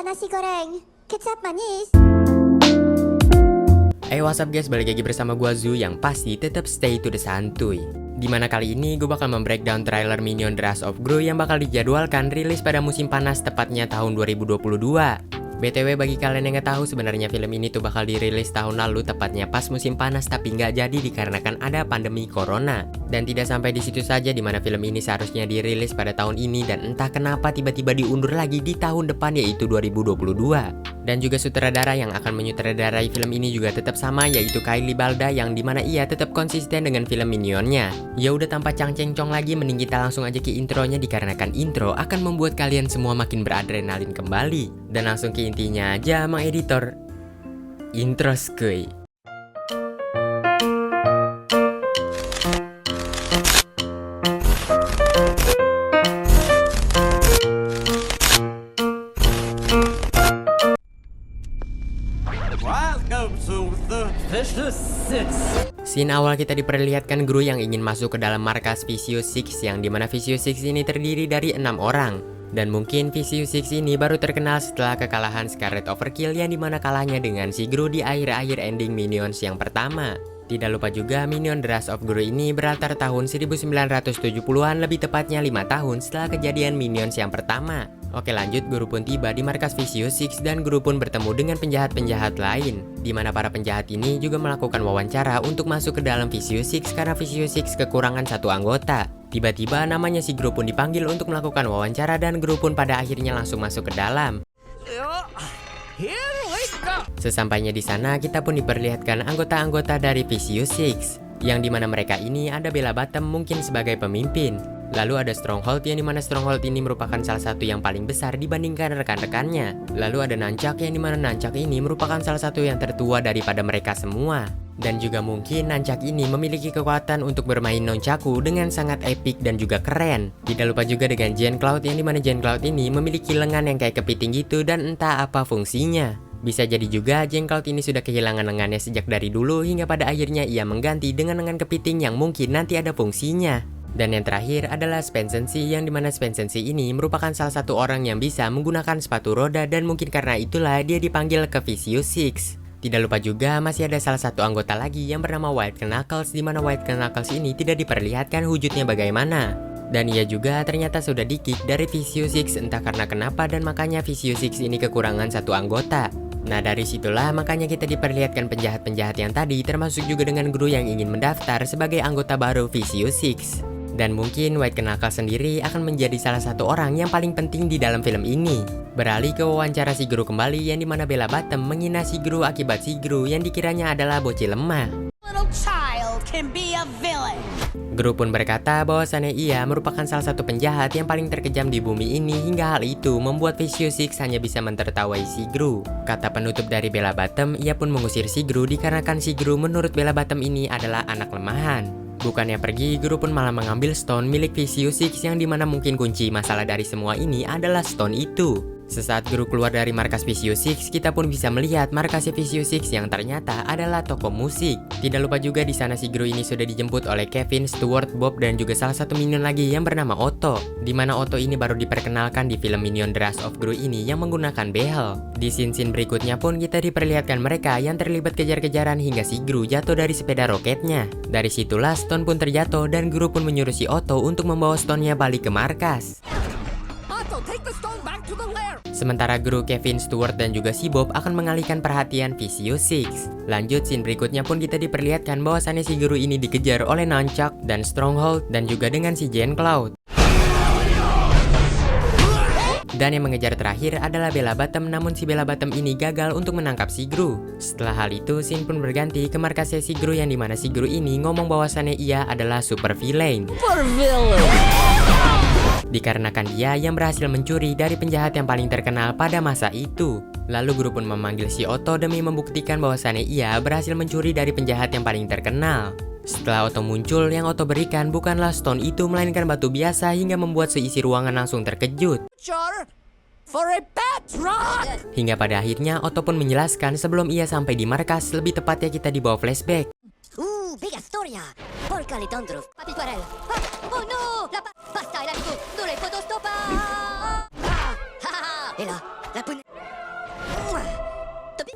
nasi goreng. Kecap manis. Hey what's up guys, balik lagi bersama gua Zu yang pasti tetap stay to the santuy. Dimana kali ini gue bakal membreakdown trailer Minion The Rise of Gru yang bakal dijadwalkan rilis pada musim panas tepatnya tahun 2022. BTW bagi kalian yang nggak tahu, sebenarnya film ini tuh bakal dirilis tahun lalu tepatnya pas musim panas, tapi nggak jadi dikarenakan ada pandemi corona. Dan tidak sampai di situ saja, dimana film ini seharusnya dirilis pada tahun ini dan entah kenapa tiba-tiba diundur lagi di tahun depan, yaitu 2022. Dan juga sutradara yang akan menyutradarai film ini juga tetap sama, yaitu Kylie Balda, yang dimana ia tetap konsisten dengan film Minionnya. Ya udah tanpa cangcengcong lagi, mending kita langsung aja ke intronya, dikarenakan intro akan membuat kalian semua makin beradrenalin kembali. Dan langsung ke intinya aja, Mang Editor. Intro skuy. Scene awal kita diperlihatkan Gru yang ingin masuk ke dalam markas Vicious Six, yang dimana Vicious Six ini terdiri dari 6 orang. Dan mungkin Vicious Six ini baru terkenal setelah kekalahan Scarlet Overkill, yang dimana kalahnya dengan si Gru di akhir-akhir ending Minions yang pertama. Tidak lupa juga Minion The Rise of Gru ini berlatar tahun 1970-an, lebih tepatnya 5 tahun setelah kejadian Minions yang pertama. Oke lanjut, Gru pun tiba di markas Vicious Six dan Gru pun bertemu dengan penjahat-penjahat lain, di mana para penjahat ini juga melakukan wawancara untuk masuk ke dalam Vicious Six karena Vicious Six kekurangan satu anggota. Tiba-tiba namanya si Gru pun dipanggil untuk melakukan wawancara dan Gru pun pada akhirnya langsung masuk ke dalam. Sesampainya di sana, kita pun diperlihatkan anggota-anggota dari Vicious Six, yang dimana mereka ini ada Bella Bottom mungkin sebagai pemimpin. Lalu ada Stronghold, yang dimana Stronghold ini merupakan salah satu yang paling besar dibandingkan rekan-rekannya. Lalu ada Nunchuck, yang dimana Nunchuck ini merupakan salah satu yang tertua daripada mereka semua. Dan juga mungkin Nunchuck ini memiliki kekuatan untuk bermain nunchaku dengan sangat epic dan juga keren. Tidak lupa juga dengan Gen Cloud, yang dimana Gen Cloud ini memiliki lengan yang kayak kepiting gitu dan entah apa fungsinya. Bisa jadi juga Gen Cloud ini sudah kehilangan lengannya sejak dari dulu, hingga pada akhirnya ia mengganti dengan lengan kepiting yang mungkin nanti ada fungsinya. Dan yang terakhir adalah Spencency, yang dimana Spencency ini merupakan salah satu orang yang bisa menggunakan sepatu roda, dan mungkin karena itulah dia dipanggil ke Vicious Six. Tidak lupa juga masih ada salah satu anggota lagi yang bernama White Knuckles, dimana White Knuckles ini tidak diperlihatkan wujudnya bagaimana. Dan ia juga ternyata sudah di-kick dari Vicious Six entah karena kenapa, dan makanya Vicious Six ini kekurangan satu anggota. Nah dari situlah makanya kita diperlihatkan penjahat-penjahat yang tadi, termasuk juga dengan Gru yang ingin mendaftar sebagai anggota baru Vicious Six. Dan mungkin White Knuckles sendiri akan menjadi salah satu orang yang paling penting di dalam film ini. Beralih ke wawancara si Gru kembali, yang dimana Bella Bottom menghina si Gru akibat si Gru yang dikiranya adalah bocil lemah. Gru pun berkata bahwasannya ia merupakan salah satu penjahat yang paling terkejam di bumi ini, hingga hal itu membuat Vicious Six hanya bisa mentertawai si Gru. Kata penutup dari Bella Bottom, ia pun mengusir si Gru dikarenakan si Gru menurut Bella Bottom ini adalah anak lemahan. Bukannya pergi, Gru pun malah mengambil stone milik Vicious Six, yang dimana mungkin kunci masalah dari semua ini adalah stone itu. Sesaat Gru keluar dari markas Vicious Six, kita pun bisa melihat markas Vicious Six yang ternyata adalah toko musik. Tidak lupa juga di sana si Gru ini sudah dijemput oleh Kevin, Stuart, Bob, dan juga salah satu minion lagi yang bernama Otto. Dimana Otto ini baru diperkenalkan di film Minion The Rise of Gru ini yang menggunakan behel. Di scene-scene berikutnya pun kita diperlihatkan mereka yang terlibat kejar-kejaran hingga si Gru jatuh dari sepeda roketnya. Dari situlah stone pun terjatuh dan Gru pun menyuruh si Otto untuk membawa stone-nya balik ke markas. Sementara Gru, Kevin, Stuart, dan juga si Bob akan mengalihkan perhatian Vicious Six. Lanjut scene berikutnya pun kita diperlihatkan bahwasannya si Gru ini dikejar oleh Nunchuck dan Stronghold dan juga dengan si Gen Cloud. Dan yang mengejar terakhir adalah Bella Bottom, namun si Bella Bottom ini gagal untuk menangkap si Gru. Setelah hal itu, scene pun berganti ke markasnya si Gru, yang dimana si Gru ini ngomong bahwasannya ia adalah super villain. Dikarenakan dia yang berhasil mencuri dari penjahat yang paling terkenal pada masa itu. Lalu Gru pun memanggil si Otto demi membuktikan bahwasannya ia berhasil mencuri dari penjahat yang paling terkenal. Setelah Otto muncul, yang Otto berikan bukanlah stone itu, melainkan batu biasa, hingga membuat seisi ruangan langsung terkejut. Hingga pada akhirnya Otto pun menjelaskan sebelum ia sampai di markas, lebih tepatnya kita dibawa flashback. Bella storia. Porca le tondro. Papiparel. Oh no, la pasta e l'amico. Non le posso stoppare. E là, la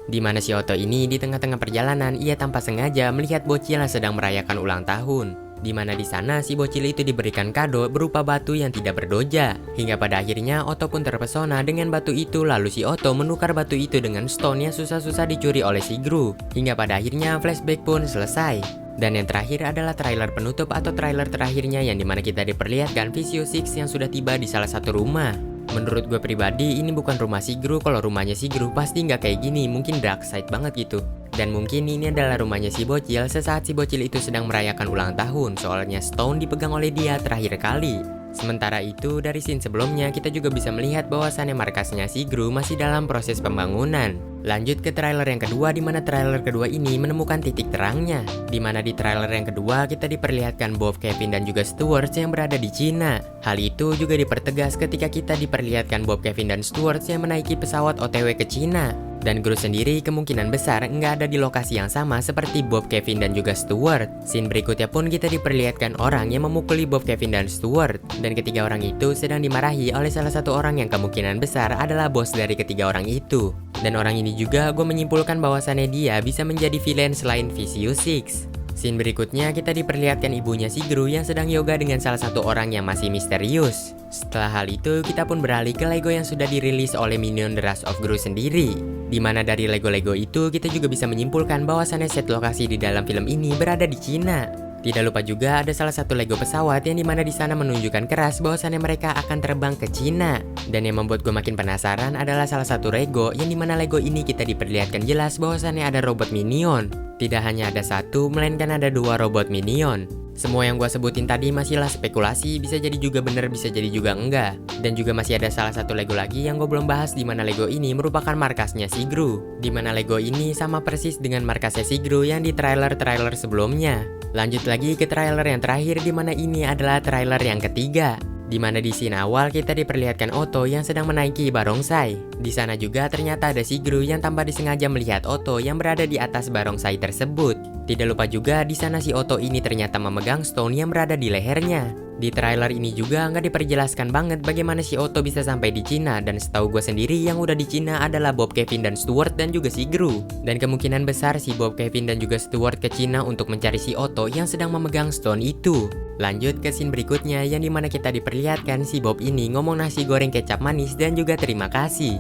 Di mana si Otto ini di tengah-tengah perjalanan ia tanpa sengaja melihat bocil yang sedang merayakan ulang tahun. Di mana di sana si bocil itu diberikan kado berupa batu yang tidak berdoja. Hingga pada akhirnya Otto pun terpesona dengan batu itu, lalu si Otto menukar batu itu dengan stone yang susah-susah dicuri oleh si Gru. Hingga pada akhirnya flashback pun selesai. Dan yang terakhir adalah trailer penutup atau trailer terakhirnya yang dimana kita diperlihatkan Visio Six yang sudah tiba di salah satu rumah. Menurut gue pribadi ini bukan rumah si Gru. Kalau rumahnya si Gru pasti nggak kayak gini, mungkin dark side banget gitu. Dan mungkin ini adalah rumahnya si bocil sesaat si bocil itu sedang merayakan ulang tahun, soalnya stone dipegang oleh dia terakhir kali. Sementara itu, dari scene sebelumnya kita juga bisa melihat bahwasannya markasnya si Gru masih dalam proses pembangunan. Lanjut ke trailer yang kedua, di mana trailer kedua ini menemukan titik terangnya. Di mana di trailer yang kedua kita diperlihatkan Bob, Kevin dan juga Stuart yang berada di Cina. Hal itu juga dipertegas ketika kita diperlihatkan Bob, Kevin dan Stuart yang menaiki pesawat OTW ke Cina. Dan Gru sendiri kemungkinan besar nggak ada di lokasi yang sama seperti Bob, Kevin dan juga Stuart. Scene berikutnya pun kita diperlihatkan orang yang memukuli Bob, Kevin dan Stuart. Dan ketiga orang itu sedang dimarahi oleh salah satu orang yang kemungkinan besar adalah bos dari ketiga orang itu. Dan orang ini juga gue menyimpulkan bahwasannya dia bisa menjadi villain selain Visio Six. Scene berikutnya kita diperlihatkan ibunya si Gru yang sedang yoga dengan salah satu orang yang masih misterius. Setelah hal itu kita pun beralih ke Lego yang sudah dirilis oleh Minion The Wrath of Gru sendiri. Dimana dari Lego-Lego itu kita juga bisa menyimpulkan bahwasannya set lokasi di dalam film ini berada di Cina. Tidak lupa juga ada salah satu Lego pesawat yang dimana di sana menunjukkan keras bahwasannya mereka akan terbang ke Cina. Dan yang membuat gue makin penasaran adalah salah satu Lego yang dimana Lego ini kita diperlihatkan jelas bahwasannya ada robot Minion. Tidak hanya ada satu, melainkan ada dua robot Minion. Semua yang gue sebutin tadi masihlah spekulasi, bisa jadi juga bener, bisa jadi juga enggak. Dan juga masih ada salah satu Lego lagi yang gue belum bahas, di mana Lego ini merupakan markasnya si Gru. Di mana Lego ini sama persis dengan markasnya si Gru yang di trailer-trailer sebelumnya. Lanjut lagi ke trailer yang terakhir, di mana ini adalah trailer yang ketiga. Di mana di scene awal kita diperlihatkan Otto yang sedang menaiki barongsai. Di sana juga ternyata ada si Gru yang tanpa disengaja melihat Otto yang berada di atas barongsai tersebut. Tidak lupa juga di sana si Otto ini ternyata memegang stone yang berada di lehernya. Di trailer ini juga nggak diperjelaskan banget bagaimana si Otto bisa sampai di Cina, dan setahu gue sendiri yang udah di Cina adalah Bob, Kevin dan Stuart dan juga si Gru. Dan kemungkinan besar si Bob, Kevin dan juga Stuart ke Cina untuk mencari si Otto yang sedang memegang stone itu. Lanjut ke scene berikutnya yang dimana kita diperlihatkan si Bob ini ngomong nasi goreng kecap manis dan juga terima kasih.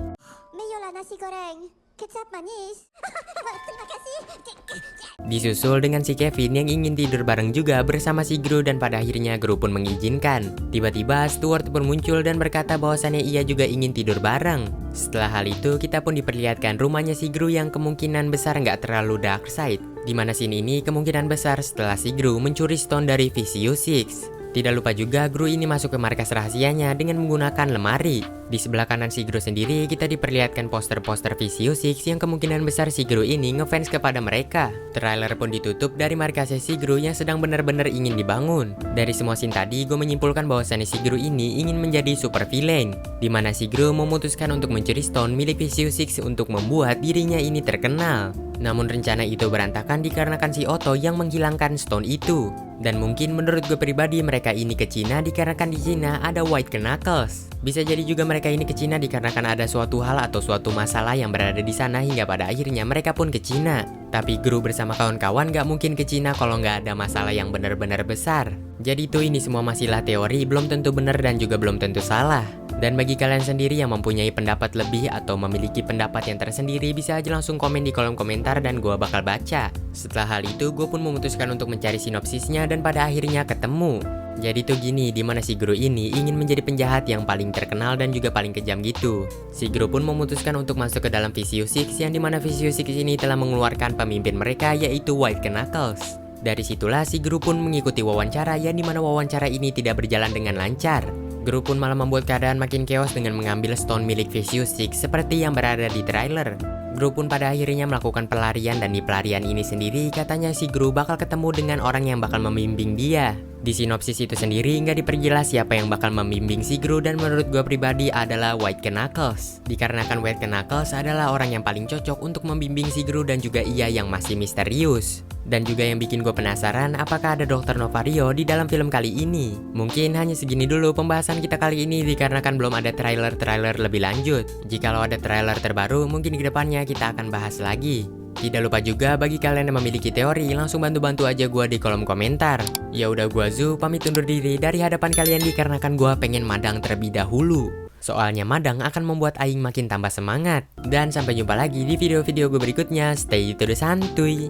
Mayolah nasi goreng kecap manis. Terima kasih. Disusul dengan si Kevin yang ingin tidur bareng juga bersama si Gru, dan pada akhirnya Gru pun mengizinkan. Tiba-tiba Stuart pun muncul dan berkata bahwasannya ia juga ingin tidur bareng. Setelah hal itu kita pun diperlihatkan rumahnya si Gru yang kemungkinan besar nggak terlalu dark side. Dimana scene ini kemungkinan besar setelah si Gru mencuri stone dari Visio Six. Tidak lupa juga Gru ini masuk ke markas rahasianya dengan menggunakan lemari. Di sebelah kanan si Gru sendiri kita diperlihatkan poster-poster Visio Six yang kemungkinan besar si Gru ini ngefans kepada mereka. Trailer pun ditutup dari markasnya si Gru yang sedang benar-benar ingin dibangun. Dari semua scene tadi gue menyimpulkan bahwasannya si Gru ini ingin menjadi super villain. Dimana si Gru memutuskan untuk mencuri stone milik Visio Six untuk membuat dirinya ini terkenal. Namun rencana itu berantakan dikarenakan si Otto yang menghilangkan stone itu. Dan mungkin menurut gue pribadi mereka ini ke Cina dikarenakan di Cina ada White Knuckles. Bisa jadi juga mereka ini ke Cina dikarenakan ada suatu hal atau suatu masalah yang berada di sana hingga pada akhirnya mereka pun ke Cina. Tapi Gru bersama kawan-kawan gak mungkin ke Cina kalau nggak ada masalah yang benar-benar besar. Jadi tuh ini semua masihlah teori, belum tentu benar dan juga belum tentu salah. Dan bagi kalian sendiri yang mempunyai pendapat lebih atau memiliki pendapat yang tersendiri, bisa aja langsung komen di kolom komentar dan gue bakal baca. Setelah hal itu gue pun memutuskan untuk mencari sinopsisnya dan pada akhirnya ketemu. Jadi tuh gini, dimana si Gru ini ingin menjadi penjahat yang paling terkenal dan juga paling kejam gitu. Si Gru pun memutuskan untuk masuk ke dalam Visio Six yang dimana Visio Six ini telah mengeluarkan pemimpin mereka yaitu White Knuckles. Dari situlah si Gru pun mengikuti wawancara yang dimana wawancara ini tidak berjalan dengan lancar. Gru pun malah membuat keadaan makin chaos dengan mengambil stone milik Visio Six seperti yang berada di trailer. Gru pun pada akhirnya melakukan pelarian dan di pelarian ini sendiri katanya si Gru bakal ketemu dengan orang yang bakal membimbing dia. Di sinopsis itu sendiri nggak diperjelas siapa yang bakal membimbing si Gru dan menurut gue pribadi adalah White Knuckles. Dikarenakan White Knuckles adalah orang yang paling cocok untuk membimbing si Gru dan juga ia yang masih misterius. Dan juga yang bikin gue penasaran apakah ada Dr. Novario di dalam film kali ini. Mungkin hanya segini dulu pembahasan kita kali ini dikarenakan belum ada trailer-trailer lebih lanjut. Jikalau ada trailer terbaru mungkin di kedepannya kita akan bahas lagi. Tidak lupa juga bagi kalian yang memiliki teori, langsung bantu-bantu aja gua di kolom komentar. Ya udah, gua Zu pamit undur diri dari hadapan kalian dikarenakan gua pengen madang terlebih dahulu. Soalnya madang akan membuat aing makin tambah semangat. Dan sampai jumpa lagi di video-video gue berikutnya. Stay to the santuy.